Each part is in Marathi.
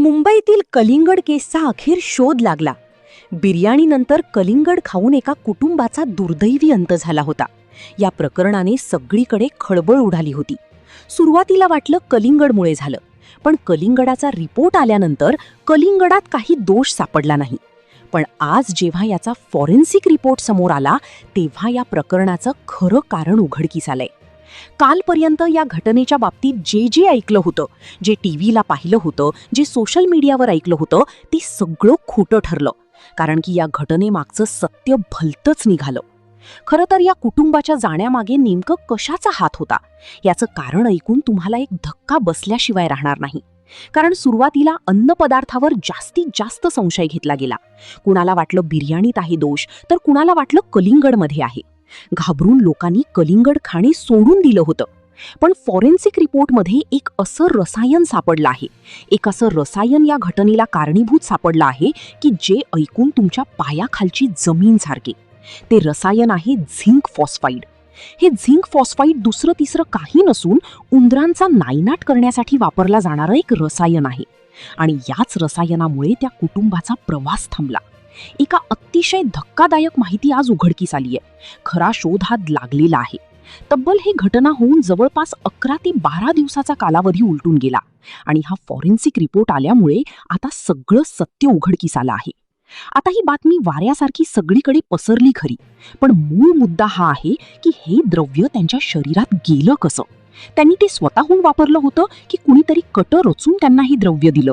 मुंबईतील कलिंगड केसचा अखेर शोध लागला. बिर्याणीनंतर कलिंगड खाऊन एका कुटुंबाचा दुर्दैवी अंत झाला होता. या प्रकरणाने सगळीकडे खळबळ उडाली होती. सुरुवातीला वाटलं कलिंगडमुळे झालं, पण कलिंगडाचा रिपोर्ट आल्यानंतर कलिंगडात काही दोष सापडला नाही. पण आज जेव्हा याचा फॉरेन्सिक रिपोर्ट समोर आला, तेव्हा या प्रकरणाचं खरं कारण उघडकीस आलंय. कालपर्यंत या घटनेच्या बाबतीत जे ऐकलं होतं, जे टीव्हीला पाहिलं होतं, जे सोशल मीडियावर ऐकलं होतं, ते सगळं खोटं ठरलं. कारण की या घटनेमागचं सत्य भलतंच निघालं. खरं तर या कुटुंबाच्या जाण्यामागे नेमकं कशाचा हात होता, याचं कारण ऐकून तुम्हाला एक धक्का बसल्याशिवाय राहणार नाही. कारण सुरुवातीला अन्नपदार्थावर जास्तीत जास्त संशय घेतला गेला. कुणाला वाटलं बिर्याणीत आहे दोष, तर कुणाला वाटलं कलिंगडमध्ये आहे. घाबरून लोकांनी कलिंगड खाणे सोडून दिलं होतं. पण फॉरेन्सिक रिपोर्टमध्ये एक असं रसायन सापडलं आहे, एक असं रसायन या घटनेला कारणीभूत सापडलं आहे की जे ऐकून तुमच्या पायाखालची जमीन सारखे. ते रसायन आहे झिंक फॉस्फाईड. हे झिंक फॉस्फाईड दुसरं तिसरं काही नसून उंदरांचा नायनाट करण्यासाठी वापरला जाणारं एक रसायन आहे. आणि याच रसायनामुळे त्या कुटुंबाचा प्रवास थांबला. एका अतिशय धक्कादायक माहिती आज उघडकीस आली आहे. खरा शोध हा लागलेला आहे. तब्बल ही घटना होऊन जवळपास 11 ते 12 दिवसाचा कालावधी उलटून गेला. आणि हा फॉरेन्सिक रिपोर्ट आल्यामुळे आता सगळं सत्य उघडकीस आलं आहे. आता ही बातमी वाऱ्यासारखी सगळीकडे पसरली खरी, पण मूळ मुद्दा हा आहे की हे द्रव्य त्यांच्या शरीरात गेलं कसं. त्यांनी ते स्वतःहून वापरलं होतं की कुणीतरी कट रचून त्यांना हे द्रव्य दिलं.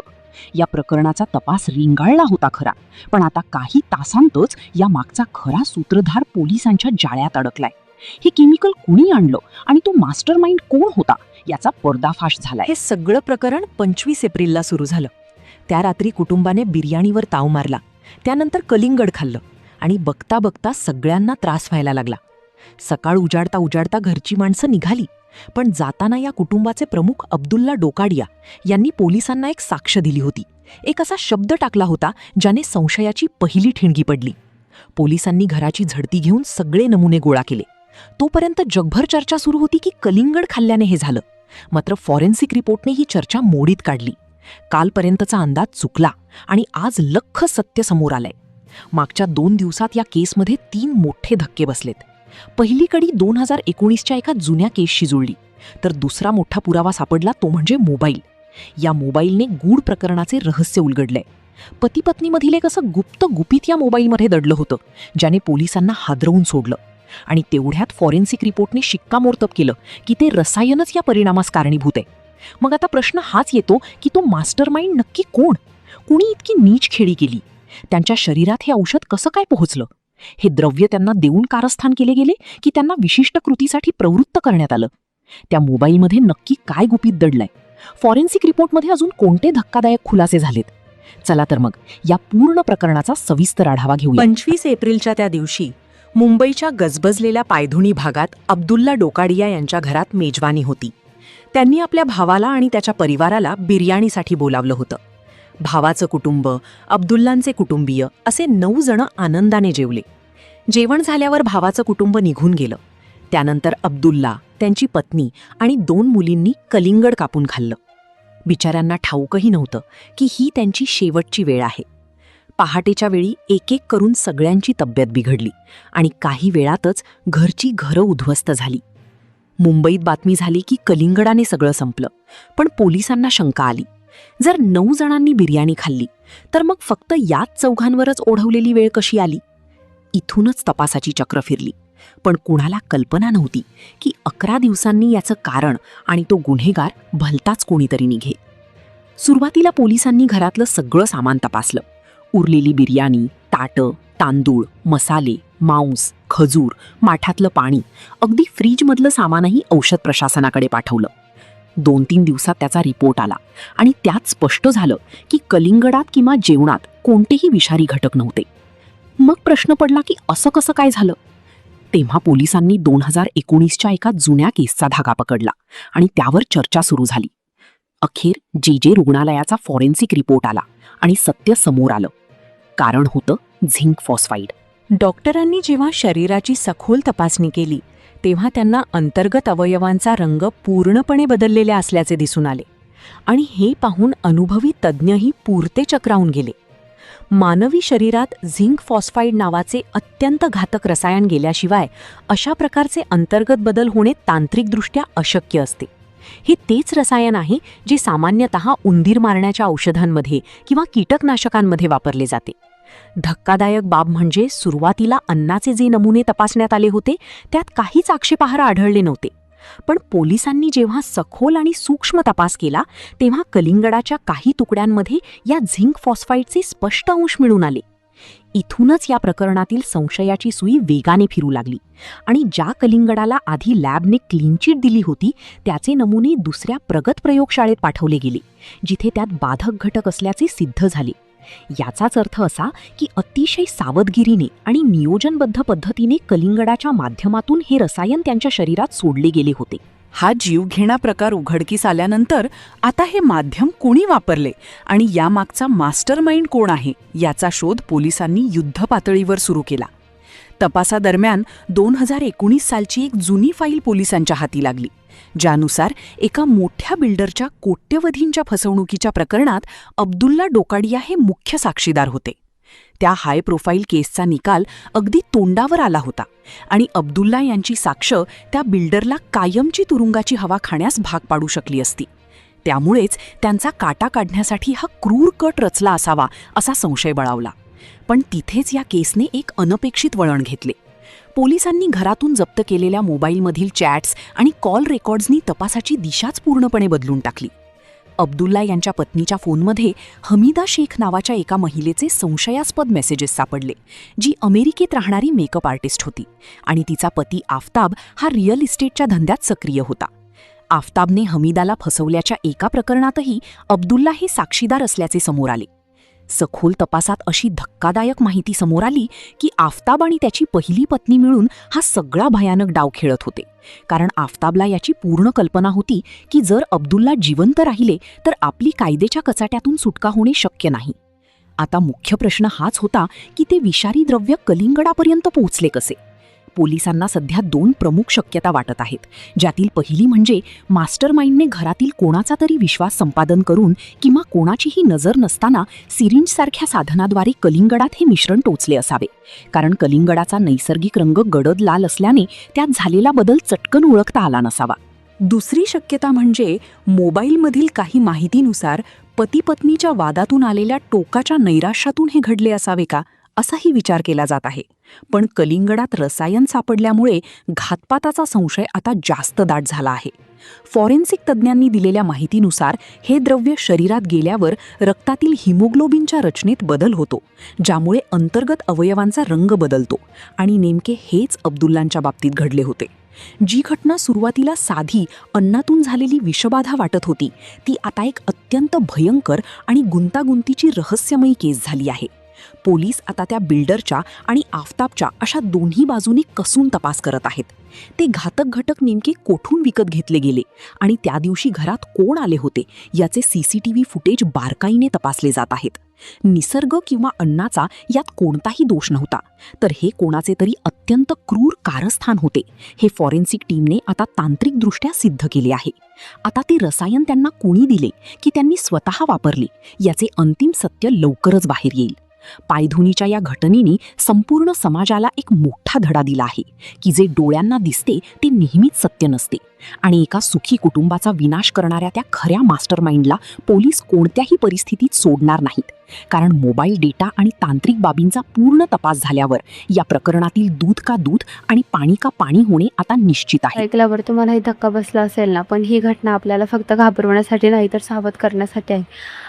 या प्रकरणाचा तपास रिंगाळला होता खरा, पण आता काही तासांतच या मागचा खरा सूत्रधार पोलिसांच्या जाळ्यात अडकलाय. हे केमिकल कुणी आणलं आणि तो मास्टरमाइंड कोण होता, याचा पर्दाफाश झालाय. हे सगळं प्रकरण 25 एप्रिलला सुरू झालं. त्या रात्री कुटुंबाने बिर्याणीवर ताव मारला, त्यानंतर कलिंगड खाल्लं आणि बघता बघता सगळ्यांना त्रास व्हायला लागला. सकाळ उजाडता उजाडता घरची माणसं निघाली, पण जाताना या कुटुंबाचे प्रमुख अब्दुल्ला डोकाडिया यांनी पोलिसांना एक साक्ष दिली होती. एक असा शब्द टाकला होता ज्याने संशयाची पहिली ठिणगी पडली. पोलिसांनी घराची झडती घेऊन सगळे नमुने गोळा केले. तोपर्यंत जगभर चर्चा सुरू होती की कलिंगड खाल्ल्याने हे झालं. मात्र फॉरेन्सिक रिपोर्टने ही चर्चा मोडीत काढली. कालपर्यंतचा अंदाज चुकला आणि आज लख्ख सत्य समोर आलंय. मागच्या 2 दिवसात या केसमध्ये 3 मोठे धक्के बसलेत. पहिली कडी 2019च्या एका जुन्या केसशी जुळली, तर दुसरा मोठा पुरावा सापडला तो म्हणजे मोबाईल. या मोबाईलने गूढ प्रकरणाचे रहस्य उलगडलंय. पती पत्नीमधील एक असं गुपित या मोबाईलमध्ये दडलं होतं, ज्याने पोलिसांना हादरवून सोडलं. आणि तेवढ्यात फॉरेन्सिक रिपोर्टने शिक्कामोर्तब केलं की ते रसायनच या परिणामास कारणीभूत आहे. मग आता प्रश्न हाच येतो की तो मास्टरमाइंड नक्की कोण? कुणी इतकी नीच खेळी केली? त्यांच्या शरीरात हे औषध कसं काय पोहोचलं? हे द्रव्य त्यांना देऊन कारस्थान केले गेले की त्यांना विशिष्ट कृतीसाठी प्रवृत्त करण्यात आलं? त्या मोबाईलमध्ये नक्की काय गुपित दडलंय? फॉरेन्सिक रिपोर्टमध्ये अजून कोणते धक्कादायक खुलासे झालेत? चला तर मग या पूर्ण प्रकरणाचा सविस्तर आढावा घेऊया. 25 एप्रिलच्या त्या दिवशी मुंबईच्या गजबजलेल्या पायधुणी भागात अब्दुल्ला डोकाडिया यांच्या घरात मेजवानी होती. त्यांनी आपल्या भावाला आणि त्याच्या परिवाराला बिर्याणीसाठी बोलावलं होतं. भावाचं कुटुंब, अब्दुल्लांचे कुटुंबीय असे 9 जण आनंदाने जेवले. जेवण झाल्यावर भावाचं कुटुंब निघून गेलं. त्यानंतर अब्दुल्ला, त्यांची पत्नी आणि 2 मुलींनी कलिंगड कापून खाल्लं. बिचाऱ्यांना ठाऊकही नव्हतं की ही त्यांची शेवटची वेळ आहे. पहाटेच्या वेळी एक करून सगळ्यांची तब्येत बिघडली आणि काही वेळातच घरची घरं उद्ध्वस्त झाली. मुंबईत बातमी झाली की कलिंगडाने सगळं संपलं. पण पोलिसांना शंका आली, जर 9 जणांनी बिर्याणी खाल्ली तर मग फक्त याच चौघांवरच ओढवलेली वेळ कशी आली? इथूनच तपासाची चक्र फिरली. पण कुणाला कल्पना नव्हती की 11 दिवसांनी याचं कारण आणि तो गुन्हेगार भलताच कोणीतरी निघे. सुरुवातीला पोलिसांनी घरातलं सगळं सामान तपासलं. उरलेली बिर्याणी, ताटं, तांदूळ, मसाले, मांस, खजूर, माठातलं पाणी, अगदी फ्रीजमधलं सामानही औषध प्रशासनाकडे पाठवलं. 2-3 दिवसात त्याचा रिपोर्ट आला आणि त्यात स्पष्ट झालं की कलिंगडात किंवा जेवणात कोणतेही विषारी घटक नव्हते. मग प्रश्न पडला की असं कसं काय झालं? तेव्हा पोलिसांनी 2019च्या एका जुन्या केसचा धागा पकडला आणि त्यावर चर्चा सुरू झाली. अखेर जे रुग्णालयाचा फॉरेन्सिक रिपोर्ट आला आणि सत्य समोर आलं. कारण होतं झिंक फॉस्फाईड. डॉक्टरांनी जेव्हा शरीराची सखोल तपासणी केली तेव्हा त्यांना अंतर्गत अवयवांचा रंग पूर्णपणे बदललेले असल्याचे दिसून आले. आणि हे पाहून अनुभवी तज्ज्ञही पुरते चक्रावून गेले. मानवी शरीरात झिंक फॉस्फाईड नावाचे अत्यंत घातक रसायन गेल्याशिवाय अशा प्रकारचे अंतर्गत बदल होणे तांत्रिकदृष्ट्या अशक्य असते. हे तेच रसायन आहे जे सामान्यतः उंदीर मारण्याच्या औषधांमध्ये किंवा कीटकनाशकांमध्ये वापरले जाते. धक्कादायक बाब म्हणजे सुरुवातीला अन्नाचे जे नमुने तपासण्यात आले होते त्यात काहीच आक्षेपार्ह आढळले नव्हते. पण पोलिसांनी जेव्हा सखोल आणि सूक्ष्म तपास केला तेव्हा कलिंगडाच्या काही तुकड्यांमध्ये या झिंक फॉस्फाईडचे स्पष्ट अंश मिळून आले. इथूनच या प्रकरणातील संशयाची सुई वेगाने फिरू लागली आणि ज्या कलिंगडाला आधी लॅबने क्लीन चिट दिली होती त्याचे नमुने दुसऱ्या प्रगत प्रयोगशाळेत पाठवले गेले, जिथे त्यात बाधक घटक असल्याचे सिद्ध झाले. याचाच अर्थ असा की अतिशय सावधगिरीने आणि नियोजनबद्ध पद्धतीने कलिंगडाच्या माध्यमातून हे रसायन त्यांच्या शरीरात सोडले गेले होते. हा जीवघेणा प्रकार उघडकीस आल्यानंतर आता हे माध्यम कोणी वापरले आणि यामागचा मास्टरमाइंड कोण आहे याचा शोध पोलिसांनी युद्धपातळीवर सुरू केला. तपासादरम्यान 2019 सालची एक जुनी फाईल पोलिसांच्या हाती लागली, ज्यानुसार एका मोठ्या बिल्डरच्या कोट्यवधींच्या फसवणुकीच्या प्रकरणात अब्दुल्ला डोकाडिया हे मुख्य साक्षीदार होते. त्या हाय प्रोफाईल केसचा निकाल अगदी तोंडावर आला होता आणि अब्दुल्ला यांची साक्ष त्या बिल्डरला कायमची तुरुंगाची हवा खाण्यास भाग पाडू शकली असती. त्यामुळेच त्यांचा काटा काढण्यासाठी हा क्रूर कट रचला असावा असा संशय बळावला. पण तिथेच या केसने एक अनपेक्षित वळण घेतले. पोलिसांनी घरातून जप्त केलेल्या मोबाईलमधील चॅट्स आणि कॉल रेकॉर्ड्सनी तपासाची दिशाच पूर्णपणे बदलून टाकली. अब्दुल्ला यांच्या पत्नीच्या फोनमध्ये हमीदा शेख नावाच्या एका महिलेचे संशयास्पद मेसेजेस सापडले, जी अमेरिकेत राहणारी मेकअप आर्टिस्ट होती आणि तिचा पती आफताब हा रिअल इस्टेटच्या धंद्यात सक्रिय होता. आफताबने हमीदाला फसवल्याच्या एका प्रकरणातही अब्दुल्ला हे साक्षीदार असल्याचे समोर आले. सखोल तपासात अशी धक्कादायक माहिती समोर आली की आफताब आणि त्याची पहिली पत्नी मिळून हा सगळा भयानक डाव खेळत होते. कारण आफताबला याची पूर्ण कल्पना होती की जर अब्दुल्ला जिवंत राहिले तर आपली कायदेच्या कचाट्यातून सुटका होणे शक्य नाही. आता मुख्य प्रश्न हाच होता की ते विषारी द्रव्य कलिंगडापर्यंत पोहोचले कसे. पोलिसांना सध्या 2 प्रमुख शक्यता वाटत आहेत, ज्यातील पहिली म्हणजे मास्टरमाइंडने घरातील कोणाचा तरी विश्वास संपादन करून किंवा कोणाचीही नजर नसताना सिरिंजसारख्या साधनाद्वारे कलिंगडात हे मिश्रण टोचले असावे. कारण कलिंगडाचा नैसर्गिक रंग गडद लाल असल्याने त्यात झालेला बदल चटकन ओळखता आला नसावा. दुसरी शक्यता म्हणजे मोबाईलमधील काही माहितीनुसार पती पत्नीच्या वादातून आलेल्या टोकाच्या नैराश्यातून हे घडले असावे का, असाही विचार केला जात आहे. पण कलिंगडात रसायन सापडल्यामुळे घातपाताचा संशय आता जास्त दाट झाला आहे. फॉरेन्सिक तज्ज्ञांनी दिलेल्या माहितीनुसार हे द्रव्य शरीरात गेल्यावर रक्तातील हिमोग्लोबिनच्या रचनेत बदल होतो, ज्यामुळे अंतर्गत अवयवांचा रंग बदलतो आणि नेमके हेच अब्दुल्लांच्या बाबतीत घडले होते. जी घटना सुरुवातीला साधी अन्नातून झालेली विषबाधा वाटत होती ती आता एक अत्यंत भयंकर आणि गुंतागुंतीची रहस्यमयी केस झाली आहे. पोलीस आता त्या बिल्डरच्या आणि आफताबच्या अशा दोन्ही बाजूने कसून तपास करत आहेत. ते घातक घटक नेमके कोठून विकत घेतले गेले आणि त्या दिवशी घरात कोण आले होते याचे CCTV फुटेज बारकाईने तपासले जात आहेत. निसर्ग किंवा अन्नाचा यात कोणताही दोष नव्हता, तर हे कोणाचे तरी अत्यंत क्रूर कारस्थान होते हे फॉरेन्सिक टीमने आता तांत्रिकदृष्ट्या सिद्ध केले आहे. आता ते रसायन त्यांना कोणी दिले की त्यांनी स्वतः वापरले याचे अंतिम सत्य लवकरच बाहेर येईल. पायधुनीच्या या घटनेने संपूर्ण समाजाला एक मोठा धडा दिला आहे की जे डोळ्यांना दिसते ते नेहमीच सत्य नसते आणि एका सुखी कुटुंबाचा विनाश करणाऱ्या त्या खऱ्या मास्टरमाइंडला पोलीस कोणत्याही परिस्थितीत सोडणार नाहीत. कारण मोबाईल डेटा आणि तांत्रिक बाबींचा पूर्ण तपास झाल्यावर या प्रकरणातील दूध का दूध आणि पाणी का पाणी होणे आता निश्चित आहे. ऐकल्यावर तुम्हालाही धक्का बसला असेल ना, पण ही घटना आपल्याला फक्त घाबरवण्यासाठी नाही तर सावध करण्यासाठी आहे.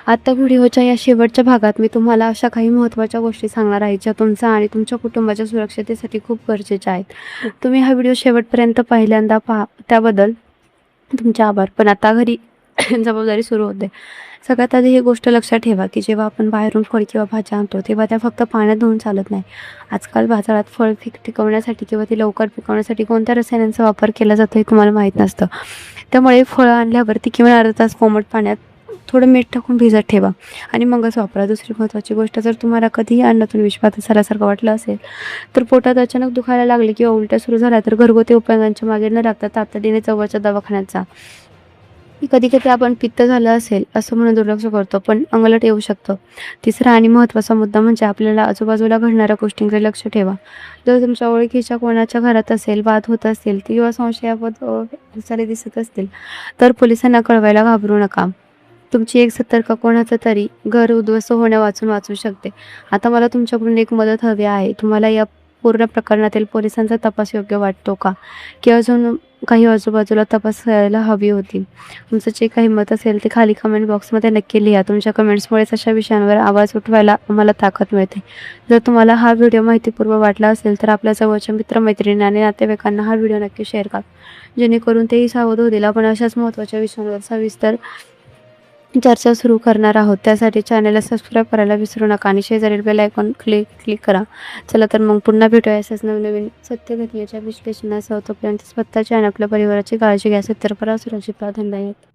आता व्हिडिओच्या या शेवटच्या भागात मी तुम्हाला अशा काही महत्त्वाच्या गोष्टी सांगणार आहे ज्या तुमच्या आणि तुमच्या कुटुंबाच्या सुरक्षतेसाठी खूप गरजेच्या आहेत. तुम्ही हा व्हिडिओ शेवटपर्यंत पहिल्यांदा पहा, त्याबद्दल तुमचे आभार. पण आता घरी जबाबदारी सुरू होते. सगळ्यात आधी ही गोष्ट लक्षात ठेवा की जेव्हा आपण बाहेरून फळ किंवा भाज्या आणतो तेव्हा त्या फक्त पाण्यात धुवून चालत नाही. आजकाल बाजारात फळ टिकवण्यासाठी किंवा ती लवकर पिकवण्यासाठी कोणत्या रसायनांचा वापर केला जातो हे तुम्हाला माहीत नसतं. त्यामुळे फळं आणल्यावरती किंवा अर्धा तास कोमट पाण्यात थोडं मीठ टाकून भिजत ठेवा आणि मगच वापरा. दुसरी महत्त्वाची गोष्ट, जर तुम्हाला कधीही अन्नातून विषबाधा झाल्यासारखं वाटलं असेल तर पोटात अचानक दुखायला लागले किंवा उलट्या सुरू झाल्या तर घरगुती उपायांच्या मागे न लागता तातडीने जवळच्या दवाखान्यात जा. कधी कधी आपण पित्त झालं असेल असं म्हणून दुर्लक्ष करतो, पण अंगलट येऊ शकतं. तिसरा आणि महत्त्वाचा मुद्दा म्हणजे आपल्याला आजूबाजूला घडणाऱ्या गोष्टींकडे लक्ष ठेवा. जर तुमच्या ओळखीच्या कोणाच्या घरात असेल, वाद होत असेल किंवा संशयास्पद हालचाली दिसत असतील तर पोलिसांना कळवायला घाबरू नका. तुमची एक सतर्कता कोणाचं तरी घर उद्ध्वस्त होण्या वाचू शकते. आता मला तुमच्याकडून एक मदत हवी आहे. तुम्हाला या पूर्ण प्रकरणातील पोलिसांचा तपास योग्य वाटतो का, की अजून काही आजूबाजूला तपासायला हवी होती? तुमचं जे काही मत असेल ते खाली कमेंट बॉक्समध्ये नक्की लिहा. तुमच्या कमेंट्समुळेच अशा विषयांवर आवाज उठवायला आम्हाला ताकद मिळते. जर तुम्हाला हा व्हिडिओ माहितीपूर्ण वाटला असेल तर आपल्या जवळच्या मित्रमैत्रिणी आणि नातेवाईकांना हा व्हिडिओ नक्की शेअर करा, जेणेकरून तेही सावध होतील. आपण अशाच महत्त्वाच्या विषयांवर सविस्तर चर्चा सुरू करणार आहोत. त्यासाठी चॅनलला सबस्क्राईब करायला विसरू नका आणि शेजारील बेल आयकॉन क्लिक करा. चला तर मग पुन्हा भेटूया अशाच नवनवीन सत्य घटनेच्या विश्लेषणासह. तोपर्यंत स्वतःच्या आणि आपल्या परिवाराची काळजी घ्या. सत्य करा, सुरक्षित राहा. धन्यवाद.